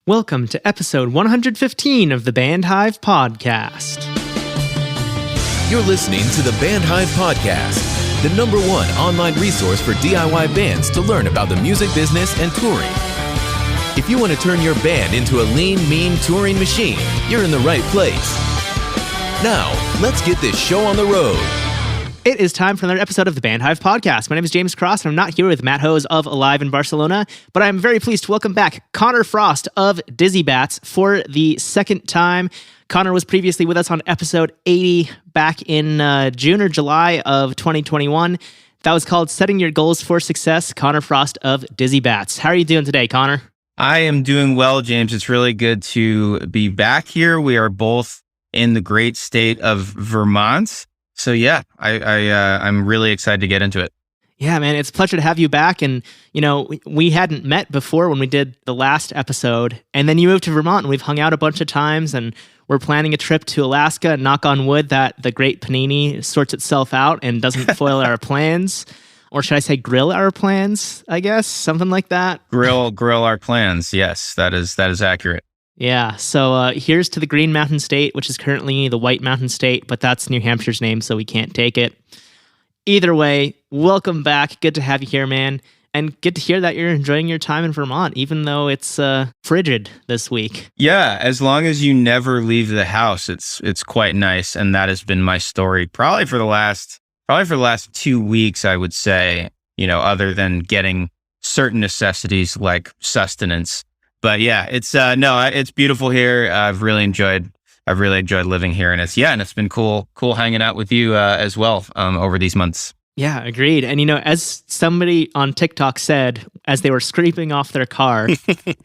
Welcome to episode 115 of the Bandhive Podcast. You're listening to the Bandhive Podcast, the number one online resource for DIY bands to learn about the music business and touring. If you want to turn your band into a lean, mean touring machine, you're in the right place. Now, let's get this show on the road. It is time for another episode of the Bandhive Podcast. My name is James Cross, and I'm not here with Matt Hose of Alive in Barcelona, but I'm very pleased to welcome back Conor Frost of Dizzy Bats for the second time. Conor was previously with us on episode 80 back in June or July of 2021. That was called Setting Your Goals for Success. Conor Frost of Dizzy Bats. How are you doing today, Conor? I am doing well, James. It's really good to be back here. We are both in the great state of Vermont. So yeah, I'm really excited to get into it. Yeah, man, it's a pleasure to have you back. And, you know, we hadn't met before when we did the last episode. And then you moved to Vermont, and we've hung out a bunch of times. And we're planning a trip to Alaska. Knock on wood that the great panini sorts itself out and doesn't foil our plans. Or should I say grill our plans, I guess? Something like that. Grill our plans. Yes, that is accurate. Yeah, so here's to the Green Mountain State, which is currently the White Mountain State, but that's New Hampshire's name, so we can't take it. Either way, welcome back. Good to have you here, man. And good to hear that you're enjoying your time in Vermont, even though it's frigid this week. Yeah, as long as you never leave the house, it's quite nice. And that has been my story probably for the last 2 weeks, I would say, you know, other than getting certain necessities like sustenance. But yeah, it's beautiful here. I've really enjoyed living here, and it's been cool hanging out with you as well over these months. Yeah, agreed. And you know, as somebody on TikTok said, as they were scraping off their car,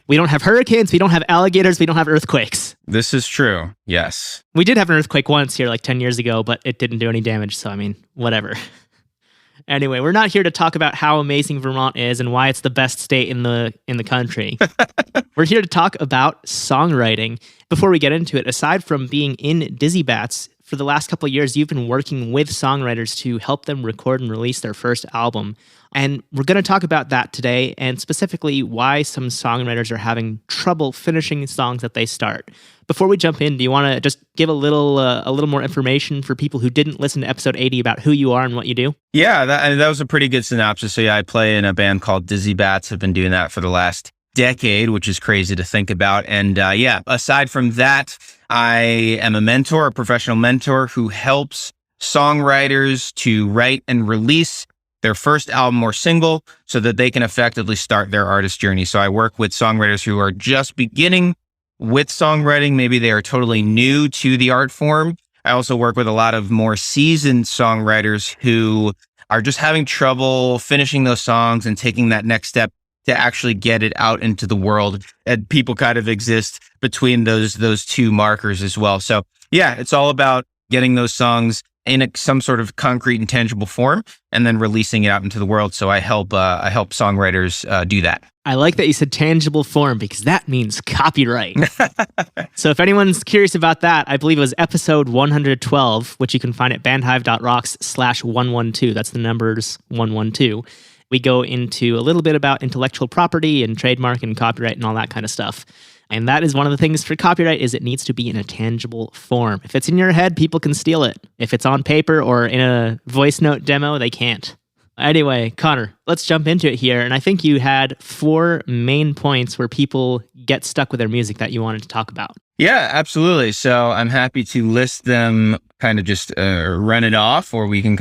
we don't have hurricanes, we don't have alligators, we don't have earthquakes. This is true. Yes, we did have an earthquake once here, like 10 years ago, but it didn't do any damage. So I mean, whatever. Anyway, we're not here to talk about how amazing Vermont is and why it's the best state in the country. We're here to talk about songwriting. Before we get into it, aside from being in Dizzy Bats, for the last couple of years, you've been working with songwriters to help them record and release their first album. And we're going to talk about that today, and specifically why some songwriters are having trouble finishing songs that they start. Before we jump in, do you want to just give a little more information for people who didn't listen to episode 80 about who you are and what you do? Yeah, that was a pretty good synopsis. So yeah, I play in a band called Dizzy Bats. I've been doing that for the last decade, which is crazy to think about. And aside from that, I am a mentor, a professional mentor who helps songwriters to write and release their first album or single so that they can effectively start their artist journey. So I work with songwriters who are just beginning with songwriting. Maybe they are totally new to the art form. I also work with a lot of more seasoned songwriters who are just having trouble finishing those songs and taking that next step to actually get it out into the world. And people kind of exist between those two markers as well. So yeah, it's all about getting those songs in some sort of concrete and tangible form and then releasing it out into the world. So I help songwriters do that. I like that you said tangible form because that means copyright. So if anyone's curious about that, I believe it was episode 112, which you can find at bandhive.rocks/112. That's the numbers 112. We go into a little bit about intellectual property and trademark and copyright and all that kind of stuff. And that is one of the things for copyright is it needs to be in a tangible form. If it's in your head, people can steal it. If it's on paper or in a voice note demo, they can't. Anyway, Conor, let's jump into it here. And I think you had 4 main points where people get stuck with their music that you wanted to talk about. Yeah, absolutely. So I'm happy to list them, kind of just run it off, or we can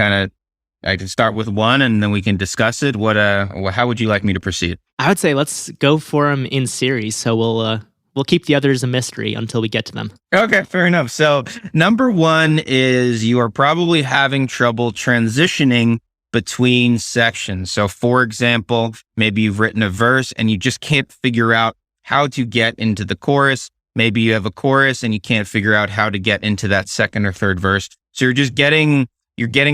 I can start with one and then we can discuss it. How would you like me to proceed? I would say let's go for them in series. So we'll keep the others a mystery until we get to them. Okay, fair enough. So number 1 is you are probably having trouble transitioning between sections. So for example, maybe you've written a verse and you just can't figure out how to get into the chorus. Maybe you have a chorus and you can't figure out how to get into that second or third verse. So you're getting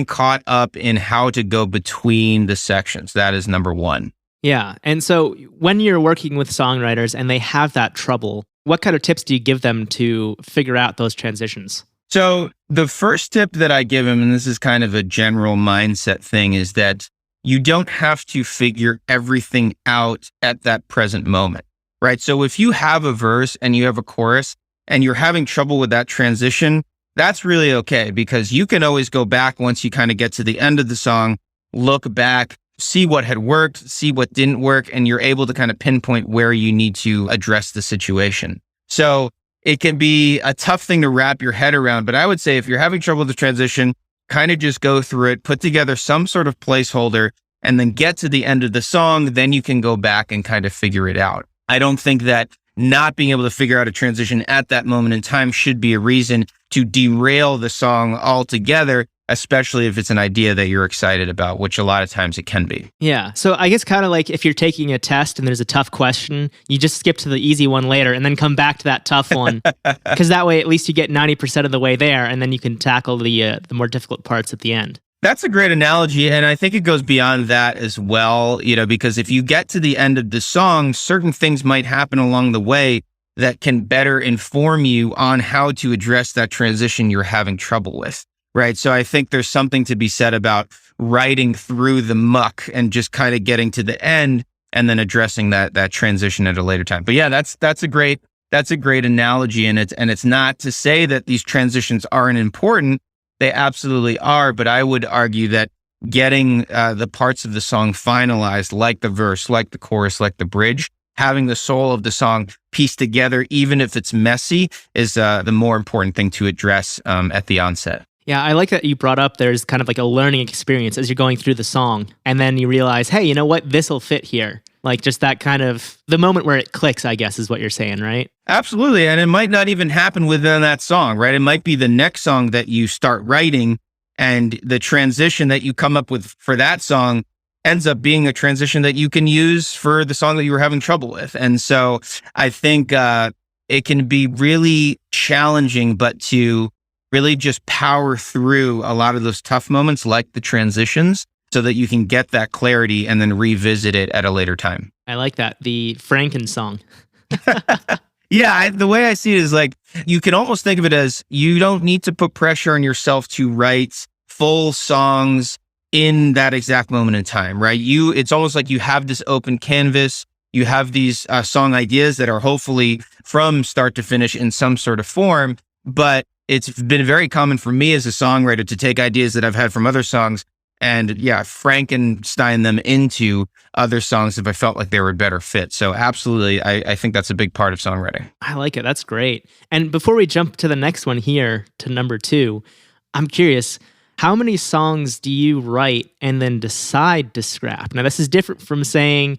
caught up in how to go between the sections. That is number 1. Yeah. And so when you're working with songwriters and they have that trouble, what kind of tips do you give them to figure out those transitions? So the first tip that I give them, and this is kind of a general mindset thing, is that you don't have to figure everything out at that present moment. right? So if you have a verse and you have a chorus and you're having trouble with that transition, that's really okay, because you can always go back once you kind of get to the end of the song, look back, see what had worked, see what didn't work, and you're able to kind of pinpoint where you need to address the situation. So it can be a tough thing to wrap your head around, but I would say if you're having trouble with the transition, kind of just go through it, put together some sort of placeholder, and then get to the end of the song. Then you can go back and kind of figure it out. I don't think that not being able to figure out a transition at that moment in time should be a reason to derail the song altogether, especially if it's an idea that you're excited about, which a lot of times it can be. Yeah. So I guess kind of like if you're taking a test and there's a tough question, you just skip to the easy one later and then come back to that tough one. Because that way, at least you get 90% of the way there, and then you can tackle the more difficult parts at the end. That's a great analogy. And I think it goes beyond that as well, because if you get to the end of the song, certain things might happen along the way that can better inform you on how to address that transition you're having trouble with. Right. So I think there's something to be said about writing through the muck and just kind of getting to the end and then addressing that transition at a later time. But yeah, that's a great analogy. And it's not to say that these transitions aren't important. They absolutely are. But I would argue that getting the parts of the song finalized, like the verse, like the chorus, like the bridge, having the soul of the song pieced together, even if it's messy, is the more important thing to address at the onset. Yeah, I like that you brought up there's kind of like a learning experience as you're going through the song. And then you realize, hey, you know what? This'll fit here. Like just that kind of the moment where it clicks, I guess, is what you're saying, right? Absolutely. And it might not even happen within that song, right? It might be the next song that you start writing, and the transition that you come up with for that song ends up being a transition that you can use for the song that you were having trouble with. And so I think it can be really challenging, but to really just power through a lot of those tough moments like the transitions so that you can get that clarity and then revisit it at a later time. I like that. The Franken song. Yeah, the way I see it is like, you can almost think of it as you don't need to put pressure on yourself to write full songs in that exact moment in time, right? It's almost like you have this open canvas. You have these song ideas that are hopefully from start to finish in some sort of form, but it's been very common for me as a songwriter to take ideas that I've had from other songs and Frankenstein them into other songs if I felt like they were a better fit. So absolutely, I think that's a big part of songwriting. I like it. That's great. And before we jump to the next one here, to number 2, I'm curious, how many songs do you write and then decide to scrap? Now, this is different from saying,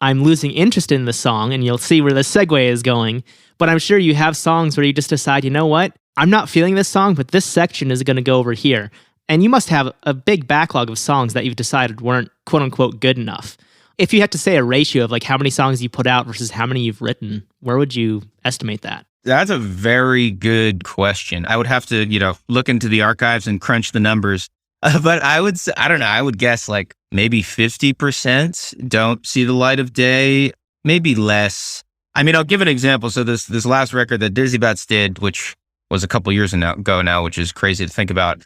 I'm losing interest in the song, and you'll see where the segue is going. But I'm sure you have songs where you just decide, you know what? I'm not feeling this song, but this section is going to go over here. And you must have a big backlog of songs that you've decided weren't quote unquote good enough. If you had to say a ratio of like how many songs you put out versus how many you've written, where would you estimate that? That's a very good question. I would have to, look into the archives and crunch the numbers. But I would say, I don't know, I would guess like maybe 50% don't see the light of day, maybe less. I mean, I'll give an example. So this last record that Dizzy Bats did, which was a couple years ago now, which is crazy to think about.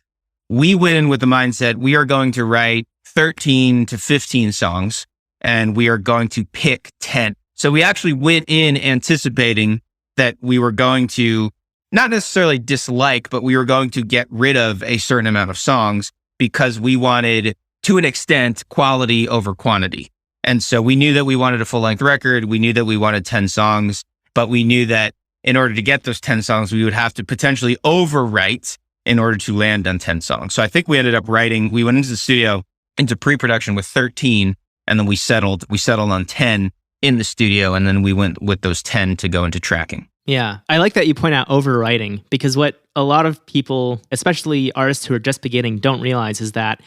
We went in with the mindset, we are going to write 13 to 15 songs, and we are going to pick 10. So we actually went in anticipating that we were going to not necessarily dislike, but we were going to get rid of a certain amount of songs because we wanted, to an extent, quality over quantity. And so we knew that we wanted a full-length record. We knew that we wanted 10 songs, but we knew that in order to get those 10 songs, we would have to potentially overwrite in order to land on 10 songs. So I think we ended up we went into the studio into pre-production with 13, and then we settled on 10 in the studio, and then we went with those 10 to go into tracking. Yeah, I like that you point out overwriting, because what a lot of people, especially artists who are just beginning, don't realize is that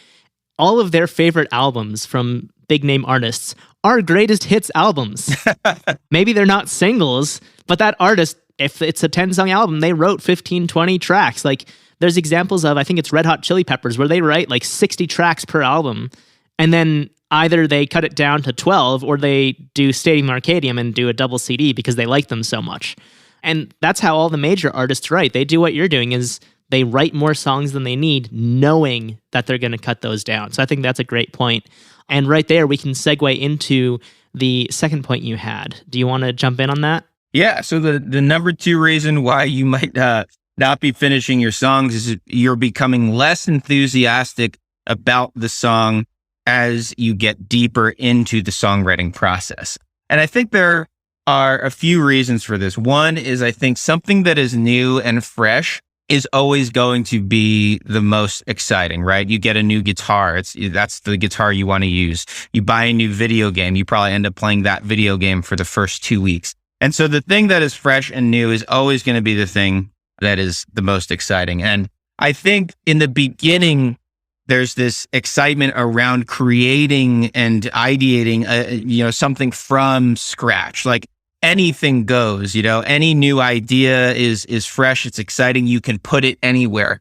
all of their favorite albums from big name artists are greatest hits albums. Maybe they're not singles, but that artist, if it's a 10-song album, they wrote 15, 20 tracks. Like there's examples of, I think it's Red Hot Chili Peppers, where they write like 60 tracks per album. And then either they cut it down to 12 or they do Stadium Arcadium and do a double CD because they like them so much. And that's how all the major artists write. They do what you're doing, is they write more songs than they need, knowing that they're going to cut those down. So I think that's a great point. And right there, we can segue into the second point you had. Do you want to jump in on that? Yeah. So the number two reason why you might not be finishing your songs is you're becoming less enthusiastic about the song as you get deeper into the songwriting process. And I think there are a few reasons for this. One is I think something that is new and fresh is always going to be the most exciting, right? You get a new guitar. That's the guitar you want to use. You buy a new video game. You probably end up playing that video game for the first 2 weeks. And so the thing that is fresh and new is always going to be the thing that is the most exciting. And I think in the beginning, there's this excitement around creating and ideating, something from scratch. Like anything goes, any new idea is fresh. It's exciting. You can put it anywhere.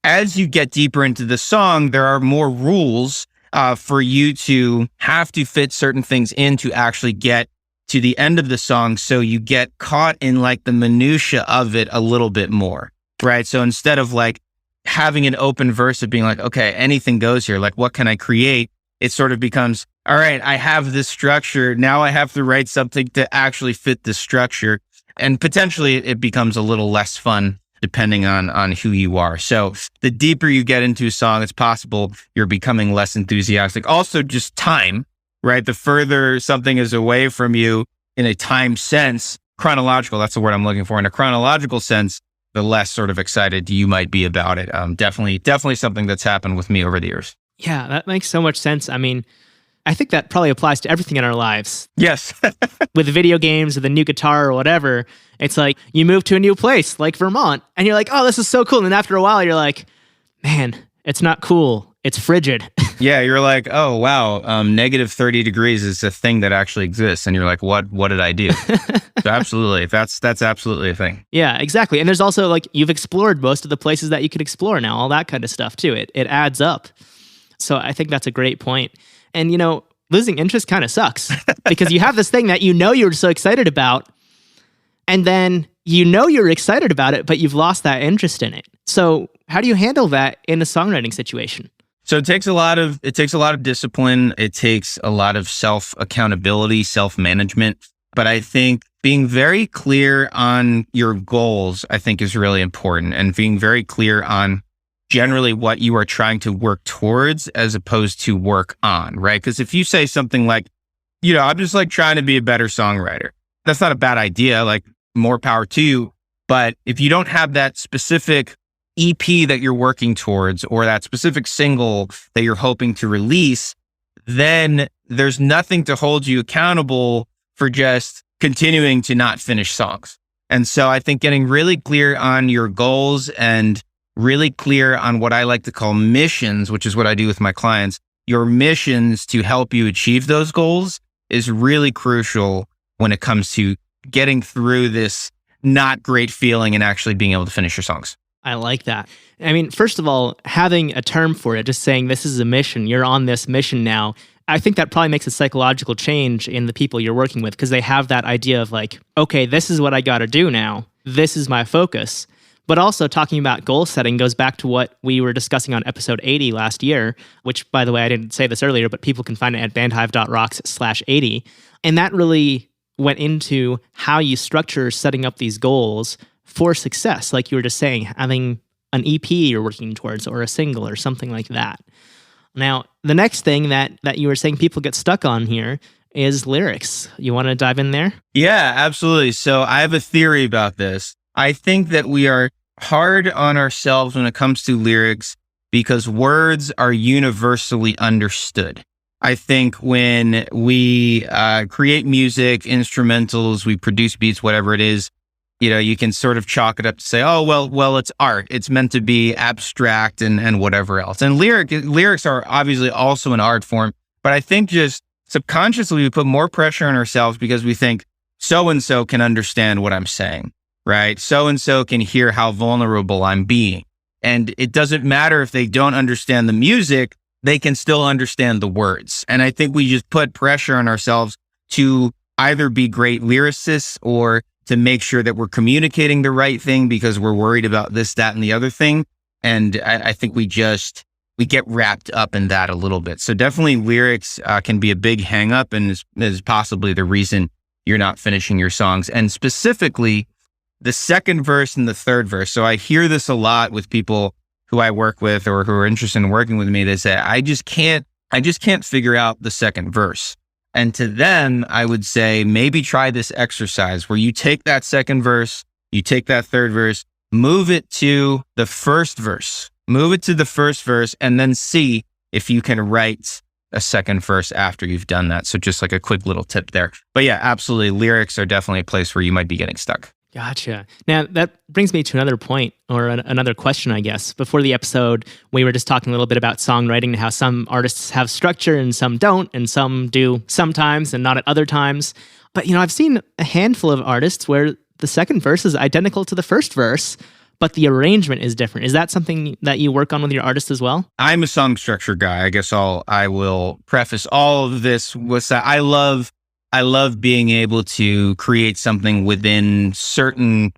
As you get deeper into the song, there are more rules for you to have to fit certain things in to actually get to the end of the song. So you get caught in like the minutia of it a little bit more, right? So instead of like having an open verse of being like, okay, anything goes here. Like, what can I create? It sort of becomes, all right, I have this structure. Now I have to write something to actually fit this structure. And potentially it becomes a little less fun depending on who you are. So the deeper you get into a song, it's possible you're becoming less enthusiastic. Also just time, right? The further something is away from you in a time sense, chronological, that's the word I'm looking for. In a chronological sense, the less sort of excited you might be about it. Definitely something that's happened with me over the years. Yeah, that makes so much sense. I mean, I think that probably applies to everything in our lives. Yes. With video games or the new guitar or whatever, it's like you move to a new place like Vermont and you're like, oh, this is so cool. And then after a while, you're like, man, it's not cool. It's frigid. Yeah, you're like, oh, wow, negative 30 degrees is a thing that actually exists. And you're like, what did I do? So absolutely, that's absolutely a thing. Yeah, exactly. And there's also like, you've explored most of the places that you could explore now, all that kind of stuff too. It adds up. So I think that's a great point. And, losing interest kind of sucks because you have this thing that you're so excited about, and then you're excited about it, but you've lost that interest in it. So how do you handle that in a songwriting situation? So it takes a lot of discipline. It takes a lot of self-accountability, self-management. But I think being very clear on your goals, I think is really important, and being very clear on generally what you are trying to work towards as opposed to work on, right? Because if you say something like, I'm just like trying to be a better songwriter, that's not a bad idea, like more power to you. But if you don't have that specific EP that you're working towards or that specific single that you're hoping to release, then there's nothing to hold you accountable for just continuing to not finish songs. And so I think getting really clear on your goals and really clear on what I like to call missions, which is what I do with my clients, your missions to help you achieve those goals is really crucial when it comes to getting through this not great feeling and actually being able to finish your songs. I like that. I mean, first of all, having a term for it, just saying this is a mission, you're on this mission now, I think that probably makes a psychological change in the people you're working with because they have that idea of like, okay, this is what I got to do now. This is my focus. But also talking about goal setting goes back to what we were discussing on episode 80 last year, which, by the way, I didn't say this earlier, but people can find it at bandhive.rocks/80. And that really went into how you structure setting up these goals for success. Like you were just saying, having an EP you're working towards or a single or something like that. Now, the next thing that you were saying people get stuck on here is lyrics. You want to dive in there? Yeah, absolutely. So I have a theory about this. I think that we are hard on ourselves when it comes to lyrics because words are universally understood. I think when we create music, instrumentals, we produce beats, whatever it is, you can sort of chalk it up to say, oh, well, it's art. It's meant to be abstract and whatever else. And lyrics are obviously also an art form, but I think just subconsciously we put more pressure on ourselves because we think so-and-so can understand what I'm saying, right? So-and-so can hear how vulnerable I'm being. And it doesn't matter if they don't understand the music, they can still understand the words. And I think we just put pressure on ourselves to either be great lyricists or to make sure that we're communicating the right thing because we're worried about this, that, and the other thing. And I think we we get wrapped up in that a little bit. So definitely lyrics can be a big hang up and is possibly the reason you're not finishing your songs. And specifically the second verse and the third verse. So I hear this a lot with people who I work with or who are interested in working with me. They say, I just can't figure out the second verse. And to them, I would say, maybe try this exercise where you take that second verse, you take that third verse, move it to the first verse, and then see if you can write a second verse after you've done that. So just like a quick little tip there. But yeah, absolutely. Lyrics are definitely a place where you might be getting stuck. Gotcha. Now, that brings me to another point or another question, I guess. Before the episode, we were just talking a little bit about songwriting and how some artists have structure and some don't, and some do sometimes and not at other times. But, I've seen a handful of artists where the second verse is identical to the first verse, but the arrangement is different. Is that something that you work on with your artists as well? I'm a song structure guy. I guess I will preface all of this with that I love being able to create something within certain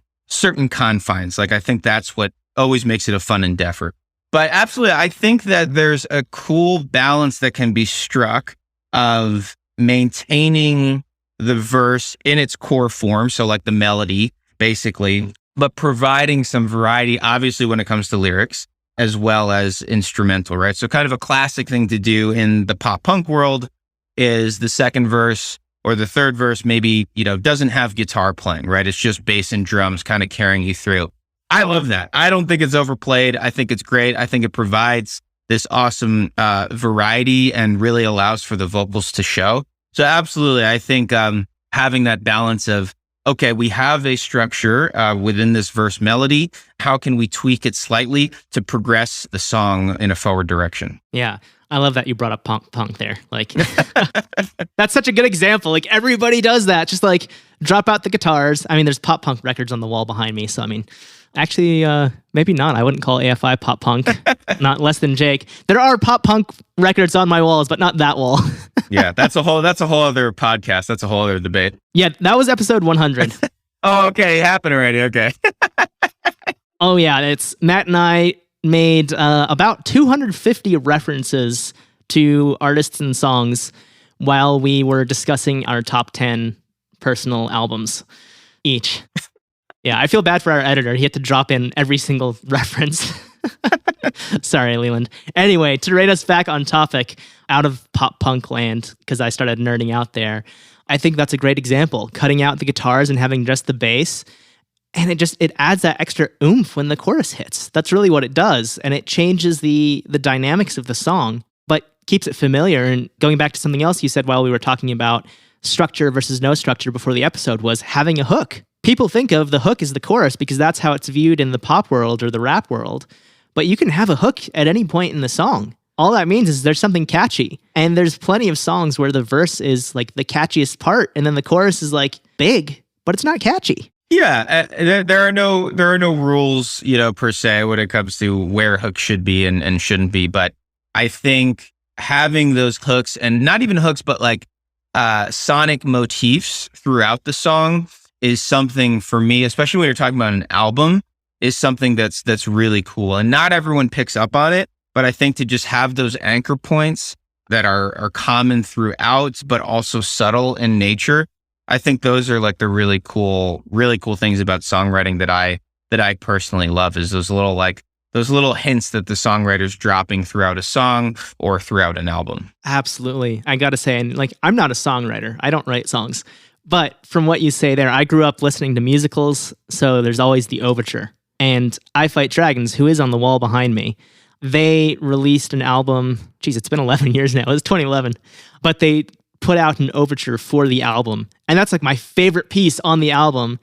confines. Like, I think that's what always makes it a fun endeavor. But absolutely, I think that there's a cool balance that can be struck of maintaining the verse in its core form. So like the melody, basically, but providing some variety, obviously, when it comes to lyrics, as well as instrumental, right? So kind of a classic thing to do in the pop punk world is the second verse or the third verse maybe, doesn't have guitar playing, right? It's just bass and drums kind of carrying you through. I love that. I don't think it's overplayed. I think it's great. I think it provides this awesome variety and really allows for the vocals to show. So absolutely, I think having that balance of, okay, we have a structure within this verse melody. How can we tweak it slightly to progress the song in a forward direction? Yeah. I love that you brought up punk there. Like, that's such a good example. Like, everybody does that. Just like drop out the guitars. I mean, there's pop punk records on the wall behind me. So, I mean, actually, maybe not. I wouldn't call AFI pop punk. Not less than Jake. There are pop punk records on my walls, but not that wall. Yeah, that's a whole other podcast. That's a whole other debate. Yeah, that was episode 100. Oh, okay. It happened already. Okay. Oh, yeah. It's Matt and I made about 250 references to artists and songs while we were discussing our top 10 personal albums each. Yeah, I feel bad for our editor. He had to drop in every single reference. Sorry, Leland. Anyway, to rate us back on topic, out of pop punk land, because I started nerding out there, I think that's a great example. Cutting out the guitars and having just the bass. And it adds that extra oomph when the chorus hits. That's really what it does. And it changes the dynamics of the song, but keeps it familiar. And going back to something else you said while we were talking about structure versus no structure before the episode was having a hook. People think of the hook as the chorus because that's how it's viewed in the pop world or the rap world. But you can have a hook at any point in the song. All that means is there's something catchy. And there's plenty of songs where the verse is like the catchiest part and then the chorus is like big, but it's not catchy. Yeah, there are no rules, per se, when it comes to where hooks should be and shouldn't be. But I think having those hooks, and not even hooks, but like sonic motifs throughout the song is something for me, especially when you're talking about an album, is something that's really cool. And not everyone picks up on it, but I think to just have those anchor points that are common throughout, but also subtle in nature, I think those are like the really cool things about songwriting that I personally love, is those little hints that the songwriter's dropping throughout a song or throughout an album. Absolutely. I got to say, and like, I'm not a songwriter. I don't write songs. But from what you say there, I grew up listening to musicals, so there's always the overture. And I Fight Dragons, who is on the wall behind me, they released an album, it's been 11 years now. It was 2011. But they put out an overture for the album. And that's like my favorite piece on the album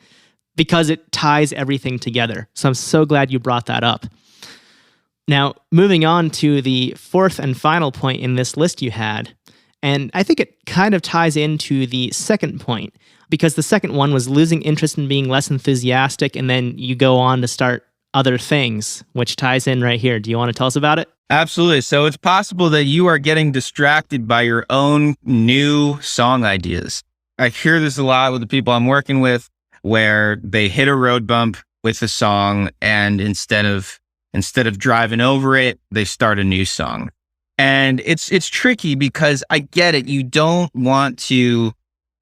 because it ties everything together. So I'm so glad you brought that up. Now, moving on to the fourth and final point in this list you had, and I think it kind of ties into the second point, because the second one was losing interest in being less enthusiastic, and then you go on to start other things, which ties in right here. Do you want to tell us about it? Absolutely. So it's possible that you are getting distracted by your own new song ideas. I hear this a lot with the people I'm working with, where they hit a road bump with a song, and instead of instead of driving over it, they start a new song. And it's tricky because I get it. You don't want to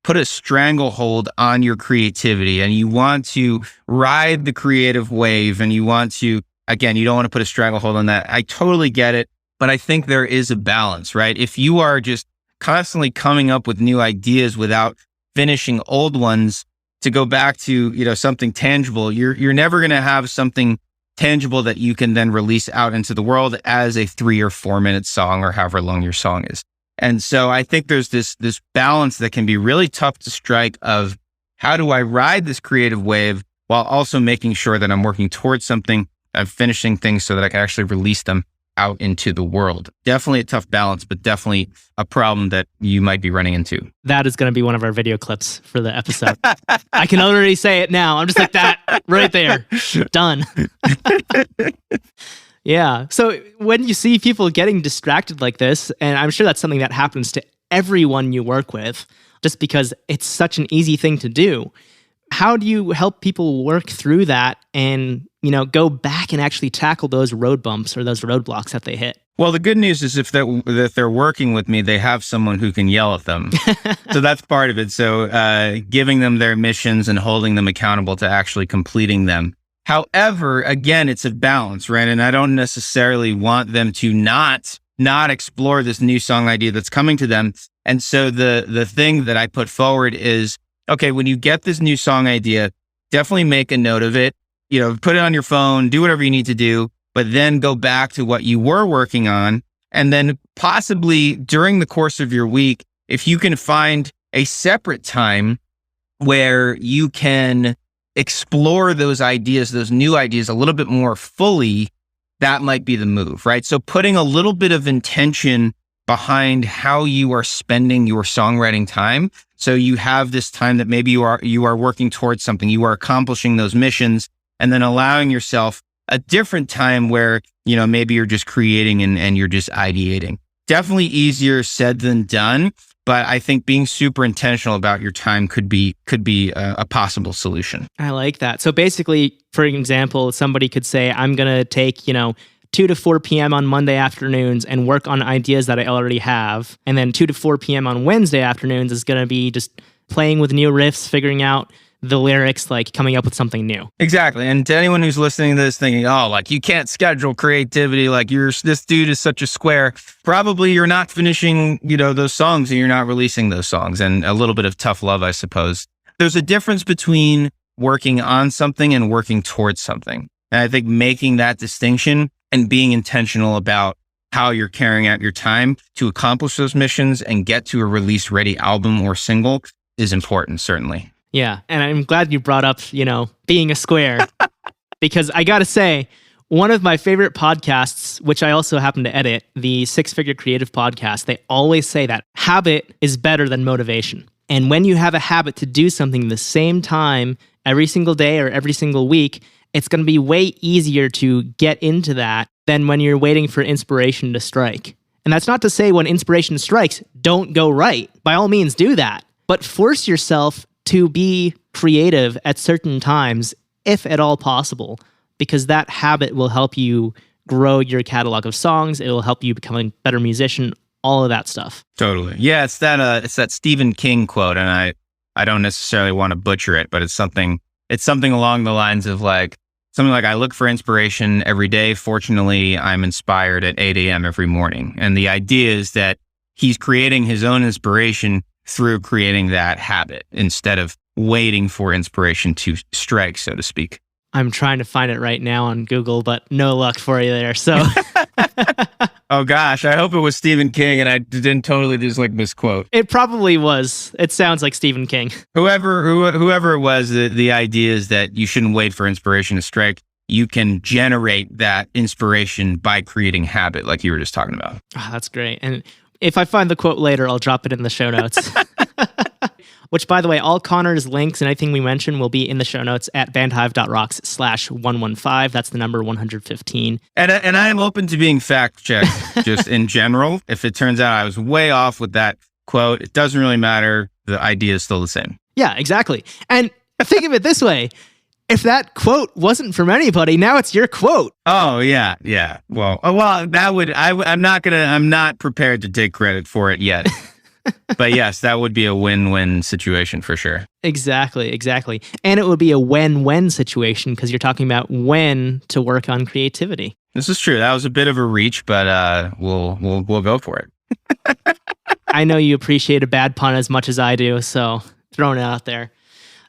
put a stranglehold on your creativity, and you want to ride the creative wave, and you want to, again, you don't want to put a stranglehold on that. I totally get it. But I think there is a balance, right? If you are just constantly coming up with new ideas without finishing old ones to go back to, something tangible, you're never going to have something tangible that you can then release out into the world as a 3 or 4 minute song or however long your song is. And so I think there's this balance that can be really tough to strike of how do I ride this creative wave while also making sure that I'm working towards something, I'm finishing things so that I can actually release them out into the world. Definitely a tough balance, but definitely a problem that you might be running into. That is going to be one of our video clips for the episode. I can already say it now. I'm just like that right there. Done. Yeah. So when you see people getting distracted like this, and I'm sure that's something that happens to everyone you work with, just because it's such an easy thing to do, how do you help people work through that and, go back and actually tackle those road bumps or those roadblocks that they hit? Well, the good news is if they're working with me, they have someone who can yell at them. So that's part of it. So giving them their missions and holding them accountable to actually completing them. However, again, it's a balance, right? And I don't necessarily want them to not explore this new song idea that's coming to them. And so the thing that I put forward is, okay, when you get this new song idea, definitely make a note of it, put it on your phone, do whatever you need to do, but then go back to what you were working on. And then possibly during the course of your week, if you can find a separate time where you can explore those ideas, those new ideas a little bit more fully, that might be the move, right? So putting a little bit of intention behind how you are spending your songwriting time. So you have this time that maybe you are working towards something, you are accomplishing those missions, and then allowing yourself a different time where, maybe you're just creating and you're just ideating. Definitely easier said than done, but I think being super intentional about your time could be a possible solution. I like that. So basically, for example, somebody could say, I'm going to take, 2 to 4 p.m. on Monday afternoons and work on ideas that I already have. And then 2 to 4 p.m. on Wednesday afternoons is going to be just playing with new riffs, figuring out the lyrics, like coming up with something new. Exactly. And to anyone who's listening to this thinking, you can't schedule creativity, this dude is such a square. Probably you're not finishing, those songs and you're not releasing those songs, and a little bit of tough love, I suppose. There's a difference between working on something and working towards something. And I think making that distinction and being intentional about how you're carrying out your time to accomplish those missions and get to a release-ready album or single is important, certainly. Yeah, and I'm glad you brought up, being a square, because I gotta say, one of my favorite podcasts, which I also happen to edit, the Six Figure Creative Podcast, they always say that habit is better than motivation. And when you have a habit to do something the same time every single day or every single week, it's going to be way easier to get into that than when you're waiting for inspiration to strike. And that's not to say when inspiration strikes, don't go right. By all means, do that. But force yourself to be creative at certain times, if at all possible, because that habit will help you grow your catalog of songs. It will help you become a better musician, all of that stuff. Totally. Yeah, it's that Stephen King quote, and I don't necessarily want to butcher it, but it's something along the lines of something like, I look for inspiration every day. Fortunately, I'm inspired at 8 a.m. every morning. And the idea is that he's creating his own inspiration through creating that habit instead of waiting for inspiration to strike, so to speak. I'm trying to find it right now on Google, but no luck for you there. So, oh gosh, I hope it was Stephen King and I didn't totally just misquote. It probably was. It sounds like Stephen King. Whoever it was, the idea is that you shouldn't wait for inspiration to strike. You can generate that inspiration by creating habit, like you were just talking about. Oh, that's great. And if I find the quote later, I'll drop it in the show notes. Which, by the way, all Conor's links and anything we mention will be in the show notes at bandhive.rocks/115. That's the number 115. And I am open to being fact-checked just in general. If it turns out I was way off with that quote, it doesn't really matter. The idea is still the same. Yeah, exactly. And think of it this way. if that quote wasn't from anybody, now it's your quote. Oh yeah. Well, that would, I'm not prepared to take credit for it yet. But yes, that would be a win-win situation for sure. Exactly. And it would be a when situation because you're talking about when to work on creativity. This is true. That was a bit of a reach, but we'll go for it. I know you appreciate a bad pun as much as I do, so throwing it out there.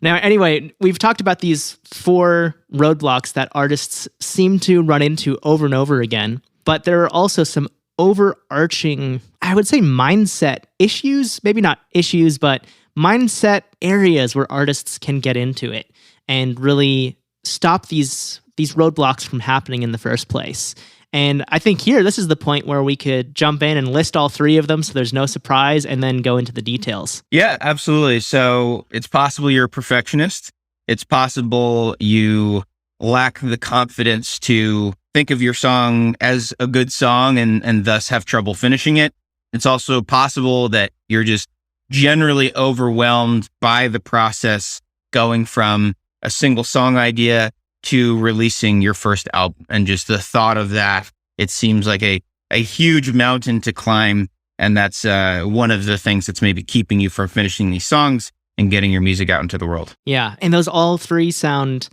Now, anyway, we've talked about these 4 roadblocks that artists seem to run into over and over again, but there are also some overarching, I would say, mindset issues, maybe not issues, but mindset areas where artists can get into it and really stop these roadblocks from happening in the first place. And I think here, this is the point where we could jump in and list all 3 of them so there's no surprise and then go into the details. Yeah, absolutely. So it's possible you're a perfectionist. It's possible you lack the confidence to think of your song as a good song and thus have trouble finishing it. It's also possible that you're just generally overwhelmed by the process going from a single song idea to releasing your first album. And just the thought of that, it seems like a huge mountain to climb. And that's one of the things that's maybe keeping you from finishing these songs and getting your music out into the world. Yeah. And those all 3 sound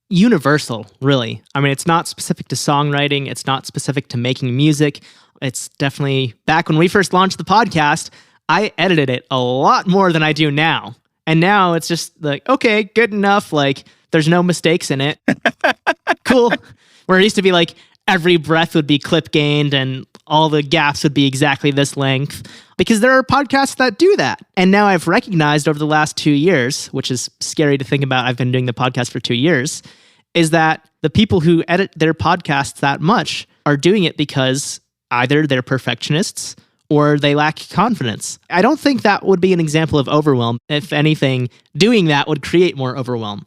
universal, really. I mean, it's not specific to songwriting. It's not specific to making music. It's definitely, back when we first launched the podcast, I edited it a lot more than I do now. And now it's just like, okay, good enough. Like, there's no mistakes in it. Cool. Where it used to be like every breath would be clip gained and all the gaps would be exactly this length, because there are podcasts that do that. And now I've recognized over the last 2 years, which is scary to think about, I've been doing the podcast for 2 years, is that the people who edit their podcasts that much are doing it because either they're perfectionists or they lack confidence. I don't think that would be an example of overwhelm. If anything, doing that would create more overwhelm.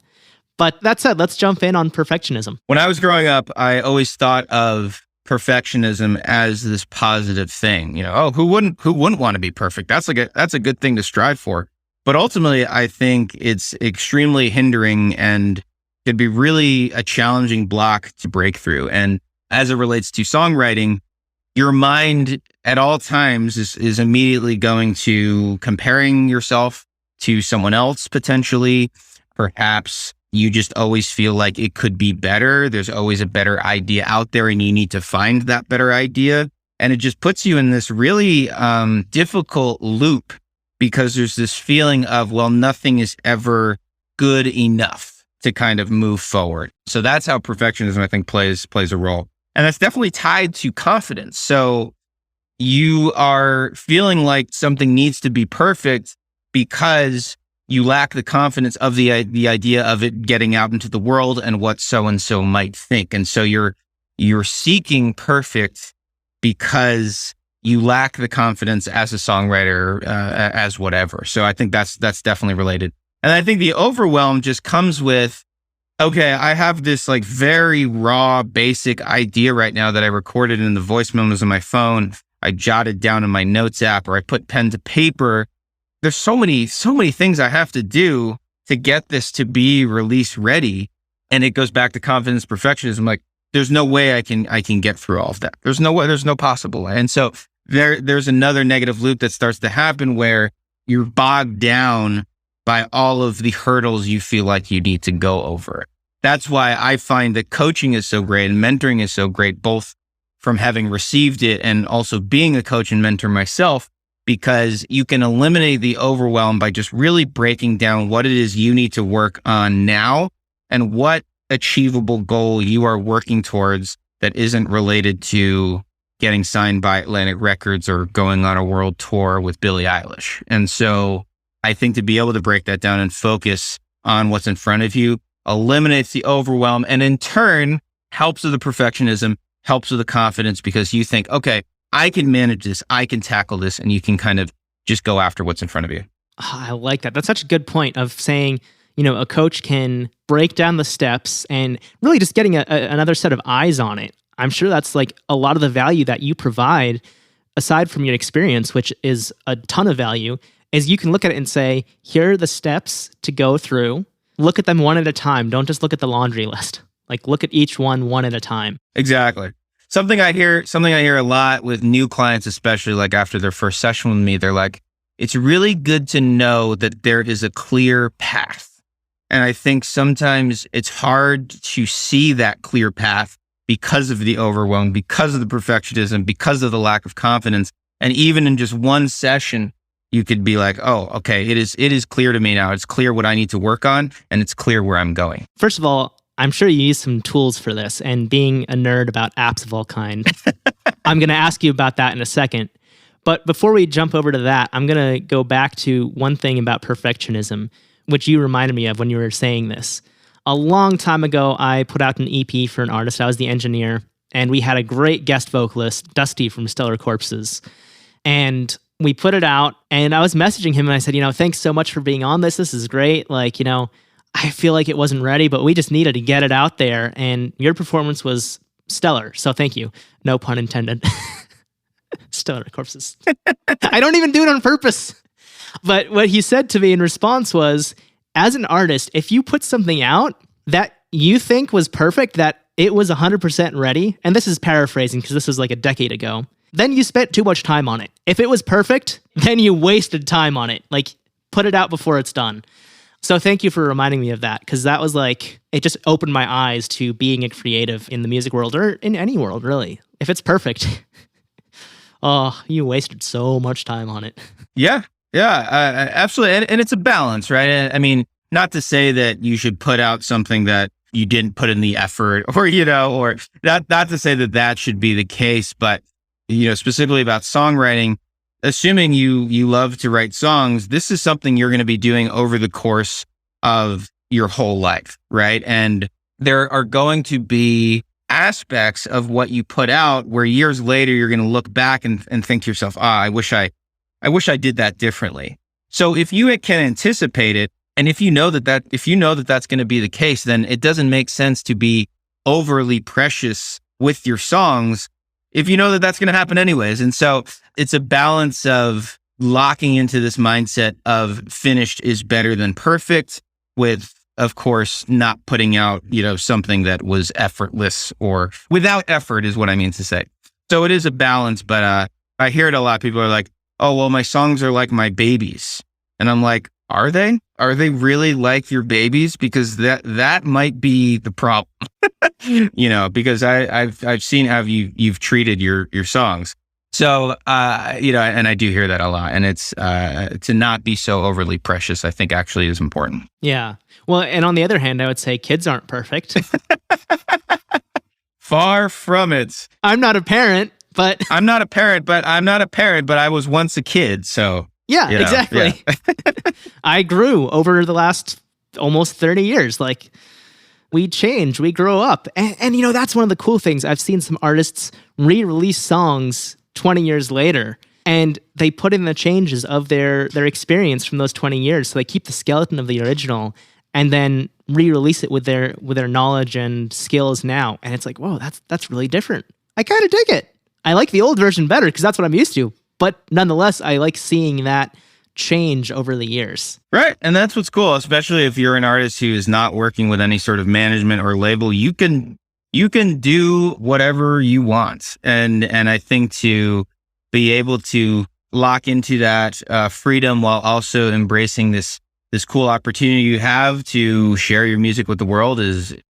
But that said, let's jump in on perfectionism. When I was growing up, I always thought of perfectionism as this positive thing. Who wouldn't want to be perfect? That's a good thing to strive for. But ultimately, I think it's extremely hindering and could be really a challenging block to break through. And as it relates to songwriting, your mind at all times is immediately going to comparing yourself to someone else potentially. Perhaps you just always feel like it could be better. There's always a better idea out there and you need to find that better idea. And it just puts you in this really difficult loop because there's this feeling of, well, nothing is ever good enough to kind of move forward. So that's how perfectionism, I think, plays a role. And that's definitely tied to confidence. So you are feeling like something needs to be perfect because you lack the confidence of the idea of it getting out into the world and what so-and-so might think. And so you're seeking perfect because you lack the confidence as a songwriter, as whatever. So I think that's definitely related. And I think the overwhelm just comes with, okay, I have this like very raw, basic idea right now that I recorded in the voice memos on my phone. I jotted down in my notes app, or I put pen to paper. There's so many things I have to do to get this to be release ready. And it goes back to confidence, perfectionism. Like, there's no way I can get through all of that. There's no possible way. And so there's another negative loop that starts to happen where you're bogged down by all of the hurdles you feel like you need to go over. That's why I find that coaching is so great and mentoring is so great, both from having received it and also being a coach and mentor myself, because you can eliminate the overwhelm by just really breaking down what it is you need to work on now and what achievable goal you are working towards that isn't related to getting signed by Atlantic Records or going on a world tour with Billie Eilish. And so I think to be able to break that down and focus on what's in front of you eliminates the overwhelm, and in turn helps with the perfectionism, helps with the confidence, because you think, okay, I can manage this, I can tackle this, and you can kind of just go after what's in front of you. Oh, I like that. That's such a good point of saying, a coach can break down the steps and really just getting another set of eyes on it. I'm sure that's like a lot of the value that you provide, aside from your experience, which is a ton of value, is you can look at it and say, here are the steps to go through. look at them one at a time. Don't just look at the laundry list. Like look at each one at a time. Exactly. Something I hear a lot with new clients, especially like after their first session with me, they're like, it's really good to know that there is a clear path. And I think sometimes it's hard to see that clear path because of the overwhelm, because of the perfectionism, because of the lack of confidence. And even in just one session, you could be like, oh, okay, it is clear to me now. It's clear what I need to work on, and it's clear where I'm going. First of all, I'm sure you use some tools for this, and being a nerd about apps of all kind, I'm going to ask you about that in a second. But before we jump over to that, I'm going to go back to one thing about perfectionism, which you reminded me of when you were saying this. A long time ago, I put out an EP for an artist. I was the engineer, and we had a great guest vocalist, Dusty from Stellar Corpses. And we put it out, and I was messaging him, and I said, thanks so much for being on this. This is great. Like, I feel like it wasn't ready, but we just needed to get it out there, and your performance was stellar. So thank you. No pun intended. Stellar Corpses. I don't even do it on purpose. But what he said to me in response was, as an artist, if you put something out that you think was perfect, that it was 100% ready, and this is paraphrasing because this was like a decade ago, then you spent too much time on it. If it was perfect, then you wasted time on it. Like, put it out before it's done. So thank you for reminding me of that, because that was like, it just opened my eyes to being a creative in the music world, or in any world, really. If it's perfect, oh, you wasted so much time on it. Yeah, absolutely. And it's a balance, right? I mean, not to say that you should put out something that you didn't put in the effort, or, or not to say that that should be the case, but, specifically about songwriting, assuming you love to write songs, this is something you're going to be doing over the course of your whole life, right? And there are going to be aspects of what you put out where years later you're going to look back and think to yourself, I wish I did that differently. So if you can anticipate it, and if you know that that's going to be the case, then it doesn't make sense to be overly precious with your songs if you know that that's going to happen anyways. And so it's a balance of locking into this mindset of finished is better than perfect, with, of course, not putting out, something that was effortless or without effort is what I mean to say. So it is a balance, but I hear it a lot. People are like, oh, well, my songs are like my babies. And I'm like, are they? Are they really like your babies? Because that might be the problem, because I've seen how you've treated your songs. So, and I do hear that a lot, and it's, to not be so overly precious, I think actually is important. Yeah. Well, and on the other hand, I would say kids aren't perfect. Far from it. I'm not a parent, but I was once a kid. So yeah, exactly. Yeah. I grew over the last almost 30 years. Like, we change, we grow up. And that's one of the cool things. I've seen some artists re-release songs 20 years later, and they put in the changes of their experience from those 20 years. So they keep the skeleton of the original and then re-release it with their knowledge and skills now. And it's like, whoa, that's really different. I kind of dig it. I like the old version better because that's what I'm used to. But nonetheless, I like seeing that change over the years. Right. And that's what's cool, especially if you're an artist who is not working with any sort of management or label. You can do whatever you want. And I think to be able to lock into that freedom while also embracing this cool opportunity you have to share your music with the world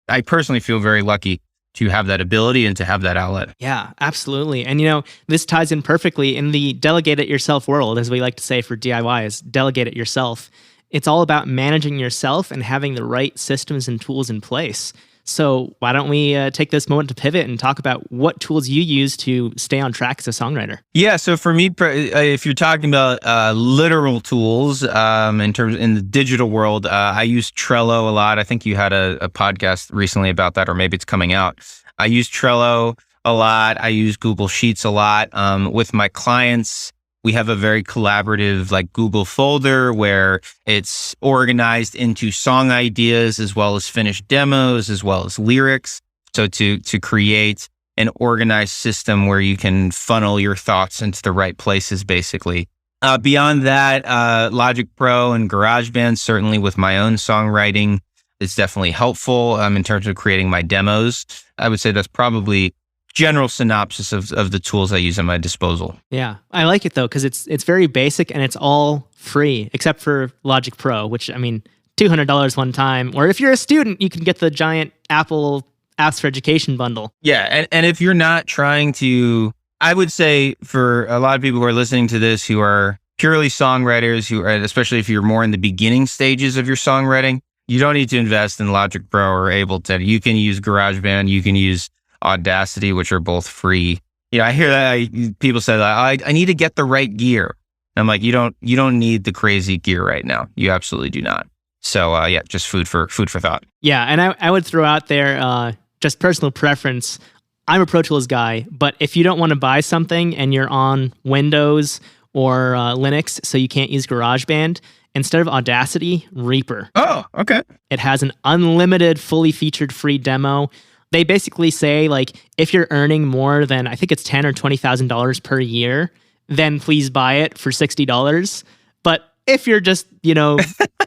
I personally feel very lucky to have that ability and to have that outlet. Yeah, absolutely. And this ties in perfectly in the delegate it yourself world, as we like to say for DIY, is delegate it yourself. It's all about managing yourself and having the right systems and tools in place. So why don't we take this moment to pivot and talk about what tools you use to stay on track as a songwriter? Yeah, so for me, if you're talking about literal tools in the digital world, I use Trello a lot. I think you had a podcast recently about that, or maybe it's coming out. I use Trello a lot. I use Google Sheets a lot. With my clients, we have a very collaborative Google folder where it's organized into song ideas as well as finished demos, as well as lyrics. So to create an organized system where you can funnel your thoughts into the right places, basically. Beyond that, Logic Pro and GarageBand, certainly with my own songwriting. It's definitely helpful in terms of creating my demos. I would say that's probably general synopsis of the tools I use at my disposal. Yeah, I like it though, because it's very basic and it's all free, except for Logic Pro, which, I mean, $200 one time. Or if you're a student, you can get the giant Apple Apps for Education bundle. Yeah, and if you're not trying to, I would say for a lot of people who are listening to this who are purely songwriters, who are, especially if you're more in the beginning stages of your songwriting, you don't need to invest in Logic Pro or Ableton. You can use GarageBand, you can use Audacity, which are both free. I hear that people say that I need to get the right gear. I'm like, you don't need the crazy gear right now. You absolutely do not. So yeah, just food for thought. Yeah, and I would throw out there just personal preference. I'm a Pro Tools guy, but if you don't want to buy something and you're on Windows or Linux, so you can't use GarageBand, instead of Audacity, Reaper. Oh, okay. It has an unlimited, fully featured free demo. They basically say, like, if you're earning more than, I think it's $10,000 or $20,000 per year, then please buy it for $60. But if you're just,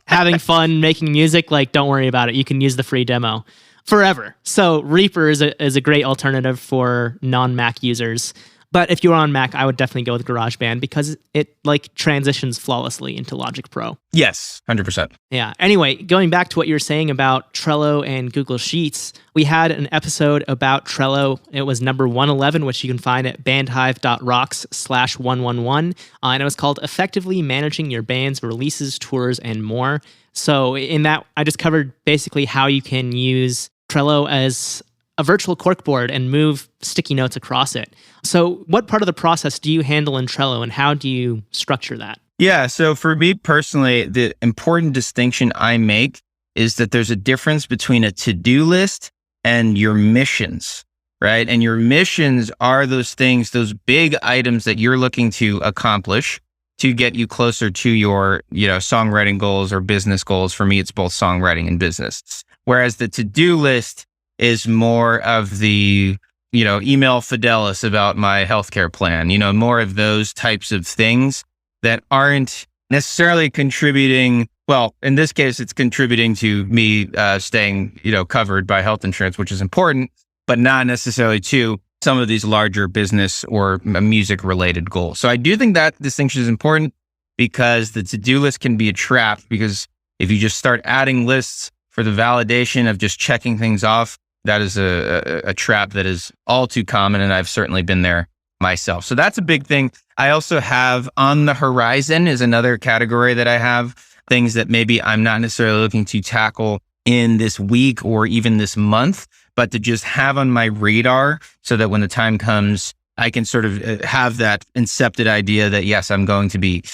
having fun making music, like, don't worry about it. You can use the free demo forever. So Reaper is a great alternative for non-Mac users. But if you're on Mac, I would definitely go with GarageBand because it transitions flawlessly into Logic Pro. Yes, 100%. Yeah. Anyway, going back to what you were saying about Trello and Google Sheets, we had an episode about Trello. It was number 111, which you can find at bandhive.rocks/111. And it was called Effectively Managing Your Band's Releases, Tours, and More. So in that, I just covered basically how you can use Trello as a virtual corkboard and move sticky notes across it. So what part of the process do you handle in Trello and how do you structure that? Yeah, so for me personally, the important distinction I make is that there's a difference between a to-do list and your missions, right? And your missions are those things, those big items that you're looking to accomplish to get you closer to your, songwriting goals or business goals. For me, it's both songwriting and business. Whereas the to-do list is more of the, email Fidelis about my healthcare plan, more of those types of things that aren't necessarily contributing. Well, in this case, it's contributing to me staying, covered by health insurance, which is important, but not necessarily to some of these larger business or music related goals. So I do think that distinction is important because the to-do list can be a trap, because if you just start adding lists for the validation of just checking things off, that is a trap that is all too common, and I've certainly been there myself. So that's a big thing. I also have on the horizon is another category that I have, things that maybe I'm not necessarily looking to tackle in this week or even this month, but to just have on my radar so that when the time comes, I can sort of have that incepted idea that, yes, I'm going to be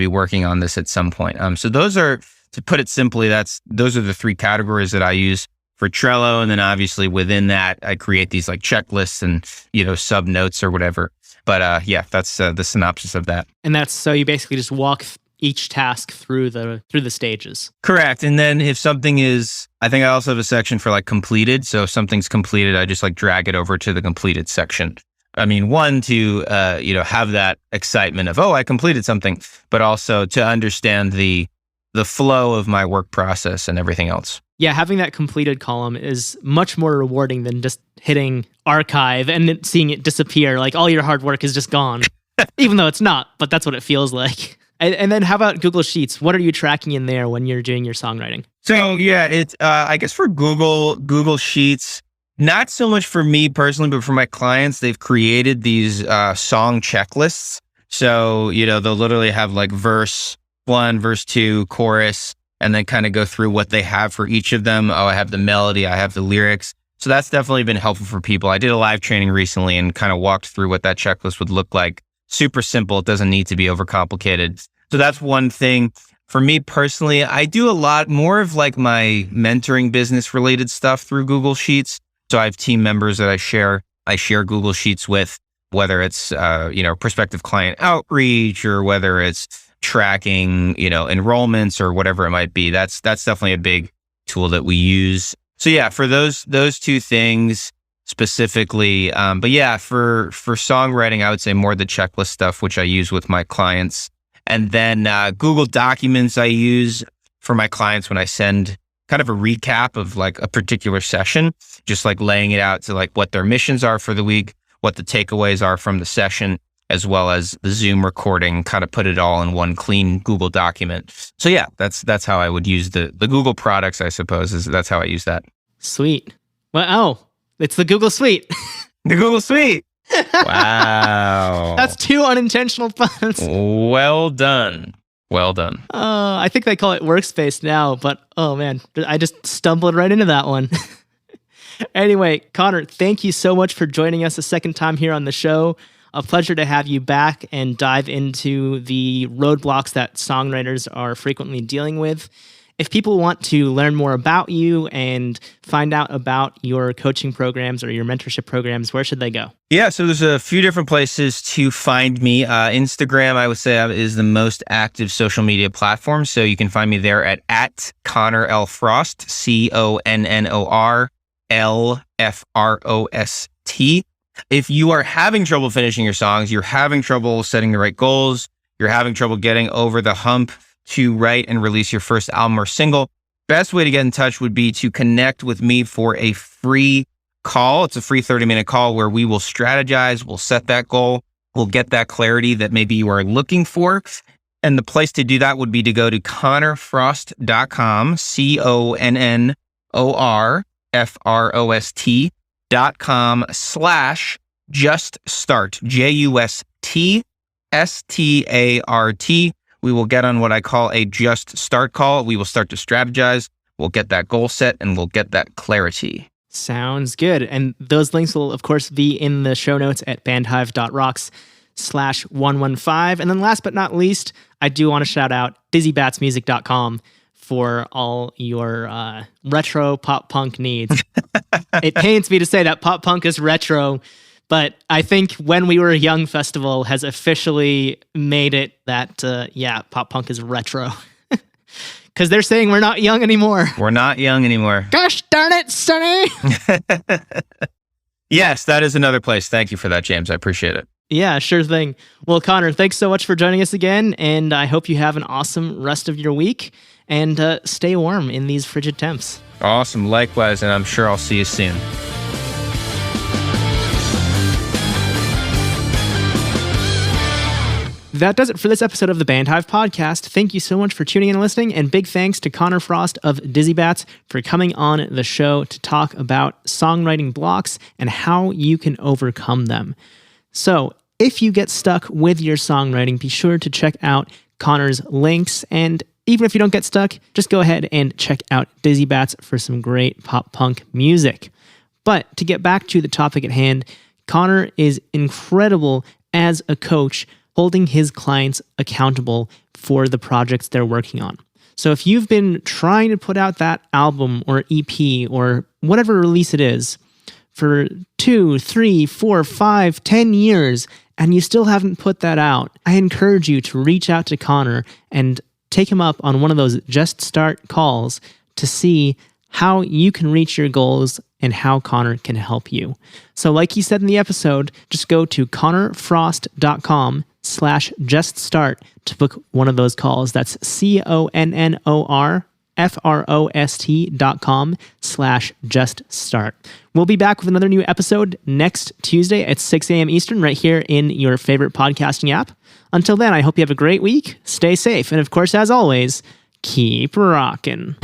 working on this at some point. So those are, to put it simply, those are the three categories that I use for Trello. And then obviously within that, I create these like checklists and, sub notes or whatever. But yeah, that's the synopsis of that. And that's, so you basically just walk each task through the stages. Correct. And then if something is, I think I also have a section for like completed. So if something's completed, I just like drag it over to the completed section. I mean, one, to, have that excitement of, oh, I completed something, but also to understand the flow of my work process and everything else. Yeah, having that completed column is much more rewarding than just hitting archive and seeing it disappear. Like all your hard work is just gone, even though it's not, but that's what it feels like. And then how about Google Sheets? What are you tracking in there when you're doing your songwriting? So yeah, it's, I guess for Google Sheets, not so much for me personally, but for my clients, they've created these song checklists. So, they'll literally have like verse 1, verse 2, chorus, and then kind of go through what they have for each of them. Oh, I have the melody, I have the lyrics. So that's definitely been helpful for people. I did a live training recently and kind of walked through what that checklist would look like. Super simple. It doesn't need to be overcomplicated. So that's one thing. For me personally, I do a lot more of like my mentoring business related stuff through Google Sheets. So I have team members that I share Google Sheets with, whether it's, prospective client outreach or whether it's tracking, enrollments or whatever it might be. That's definitely a big tool that we use. So yeah, for those two things specifically. But yeah, for songwriting, I would say more the checklist stuff, which I use with my clients. And then Google Documents I use for my clients when I send kind of a recap of like a particular session, just like laying it out to like what their missions are for the week, what the takeaways are from the session, as well as the Zoom recording, kind of put it all in one clean Google document. So yeah, that's how I would use the Google products, I suppose, that's how I use that. Sweet. Well, it's the Google Suite. The Google Suite. Wow. That's 2 unintentional puns. Well done. Well done. I think they call it Workspace now, but oh man, I just stumbled right into that one. Anyway, Conor, thank you so much for joining us a second time here on the show. A pleasure to have you back and dive into the roadblocks that songwriters are frequently dealing with. If people want to learn more about you and find out about your coaching programs or your mentorship programs, where should they go? Yeah, so there's a few different places to find me. Instagram, I would say, is the most active social media platform. So you can find me there at Conor L. Frost, CONNORLFROST. If you are having trouble finishing your songs, you're having trouble setting the right goals, you're having trouble getting over the hump to write and release your first album or single, best way to get in touch would be to connect with me for a free call. It's a free 30-minute call where we will strategize, we'll set that goal, we'll get that clarity that maybe you are looking for. And the place to do that would be to go to connorfrost.com, CONNORFROST.com/juststart, JUSTSTART. We will get on what I call a just start call. We will start to strategize. We'll get that goal set and we'll get that clarity. Sounds good. And those links will, of course, be in the show notes at bandhive.rocks/115. And then last but not least, I do want to shout out dizzybatsmusic.com for all your retro pop punk needs. It pains me to say that pop punk is retro, but I think When We Were Young Festival has officially made it that, pop punk is retro. Because they're saying we're not young anymore. We're not young anymore. Gosh darn it, Sonny! Yes, that is another place. Thank you for that, James. I appreciate it. Yeah, sure thing. Well, Conor, thanks so much for joining us again, and I hope you have an awesome rest of your week, and stay warm in these frigid temps. Awesome. Likewise, and I'm sure I'll see you soon. That does it for this episode of the Bandhive Podcast. Thank you so much for tuning in and listening, and big thanks to Conor Frost of Dizzy Bats for coming on the show to talk about songwriting blocks and how you can overcome them. So, if you get stuck with your songwriting, be sure to check out Conor's links, and even if you don't get stuck, just go ahead and check out Dizzy Bats for some great pop punk music. But to get back to the topic at hand, Conor is incredible as a coach, holding his clients accountable for the projects they're working on. So if you've been trying to put out that album or EP or whatever release it is for 2, 3, 4, 5, 10 years, and you still haven't put that out, I encourage you to reach out to Conor and take him up on one of those Just Start calls to see how you can reach your goals and how Conor can help you. So like he said in the episode, just go to connorfrost.com/juststart to book one of those calls. That's CONNORFROST.com/juststart. We'll be back with another new episode next Tuesday at 6 a.m. Eastern right here in your favorite podcasting app. Until then, I hope you have a great week, stay safe, and of course, as always, keep rocking.